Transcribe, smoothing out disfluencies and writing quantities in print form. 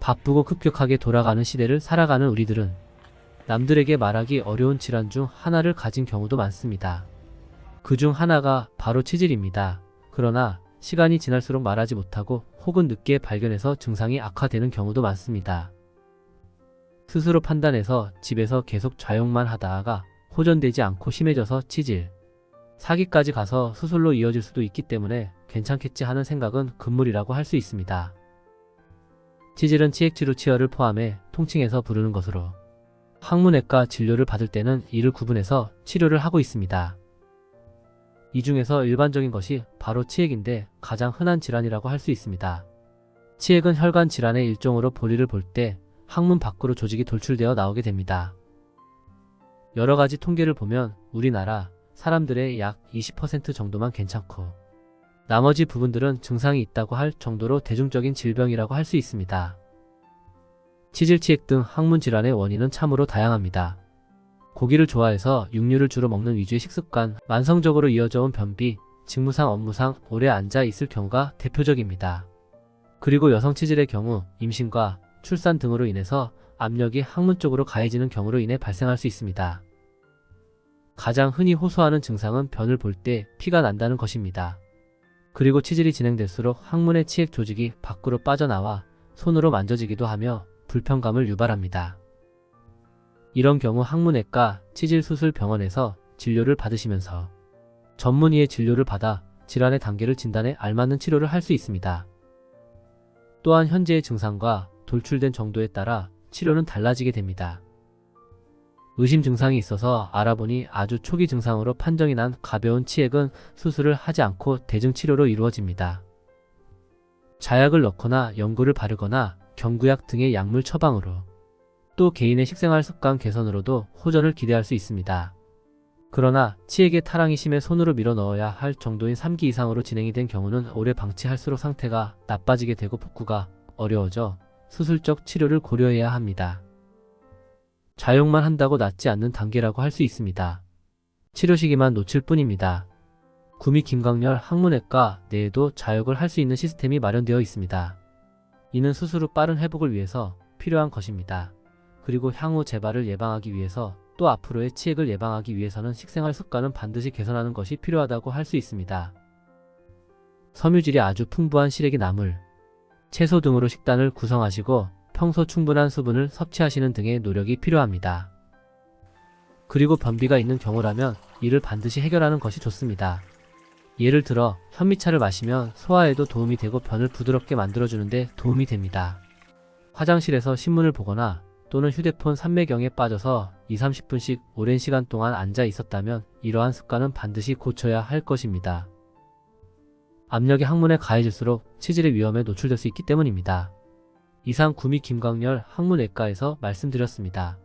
바쁘고 급격하게 돌아가는 시대를 살아가는 우리들은 남들에게 말하기 어려운 질환 중 하나를 가진 경우도 많습니다. 그 중 하나가 바로 치질입니다. 그러나 시간이 지날수록 말하지 못하고 혹은 늦게 발견해서 증상이 악화되는 경우도 많습니다. 스스로 판단해서 집에서 계속 좌욕만 하다가 호전되지 않고 심해져서 치질, 사기까지 가서 수술로 이어질 수도 있기 때문에 괜찮겠지 하는 생각은 금물이라고 할 수 있습니다. 치질은 치액치료 치어를 포함해 통칭해서 부르는 것으로 항문외과 진료를 받을 때는 이를 구분해서 치료를 하고 있습니다. 이 중에서 일반적인 것이 바로 치액인데 가장 흔한 질환이라고 할 수 있습니다. 치액은 혈관 질환의 일종으로 볼일을 볼 때 항문 밖으로 조직이 돌출되어 나오게 됩니다. 여러 가지 통계를 보면 우리나라 사람들의 약 20% 정도만 괜찮고 나머지 부분들은 증상이 있다고 할 정도로 대중적인 질병이라고 할 수 있습니다. 치질, 치액 등 항문 질환의 원인은 참으로 다양합니다. 고기를 좋아해서 육류를 주로 먹는 위주의 식습관, 만성적으로 이어져 온 변비, 직무상, 업무상 오래 앉아 있을 경우가 대표적입니다. 그리고 여성 치질의 경우 임신과 출산 등으로 인해서 압력이 항문 쪽으로 가해지는 경우로 인해 발생할 수 있습니다. 가장 흔히 호소하는 증상은 변을 볼 때 피가 난다는 것입니다. 그리고 치질이 진행될수록 항문의 치액 조직이 밖으로 빠져나와 손으로 만져지기도 하며 불편감을 유발합니다. 이런 경우 항문외과 치질수술병원에서 진료를 받으시면서 전문의의 진료를 받아 질환의 단계를 진단해 알맞는 치료를 할 수 있습니다. 또한 현재의 증상과 돌출된 정도에 따라 치료는 달라지게 됩니다. 의심 증상이 있어서 알아보니 아주 초기 증상으로 판정이 난 가벼운 치액은 수술을 하지 않고 대증 치료로 이루어집니다. 자약을 넣거나 연고를 바르거나 경구약 등의 약물 처방으로 또 개인의 식생활 습관 개선으로도 호전을 기대할 수 있습니다. 그러나 치액의 타랑이 심해 손으로 밀어 넣어야 할 정도인 3기 이상으로 진행이 된 경우는 오래 방치할수록 상태가 나빠지게 되고 복구가 어려워져 수술적 치료를 고려해야 합니다. 좌욕만 한다고 낫지 않는 단계라고 할 수 있습니다. 치료 시기만 놓칠 뿐입니다. 구미 김광렬 항문외과 내에도 좌욕을 할 수 있는 시스템이 마련되어 있습니다. 이는 수술 후 빠른 회복을 위해서 필요한 것입니다. 그리고 향후 재발을 예방하기 위해서 또 앞으로의 치액을 예방하기 위해서는 식생활 습관은 반드시 개선하는 것이 필요하다고 할 수 있습니다. 섬유질이 아주 풍부한 시래기 나물, 채소 등으로 식단을 구성하시고 평소 충분한 수분을 섭취하시는 등의 노력이 필요합니다. 그리고 변비가 있는 경우라면 이를 반드시 해결하는 것이 좋습니다. 예를 들어 현미차를 마시면 소화에도 도움이 되고 변을 부드럽게 만들어주는데 도움이 됩니다. 화장실에서 신문을 보거나 또는 휴대폰 삼매경에 빠져서 20-30분씩 오랜 시간 동안 앉아 있었다면 이러한 습관은 반드시 고쳐야 할 것입니다. 압력이 항문에 가해질수록 치질의 위험에 노출될 수 있기 때문입니다. 이상 구미 김광렬 항문외과에서 말씀드렸습니다.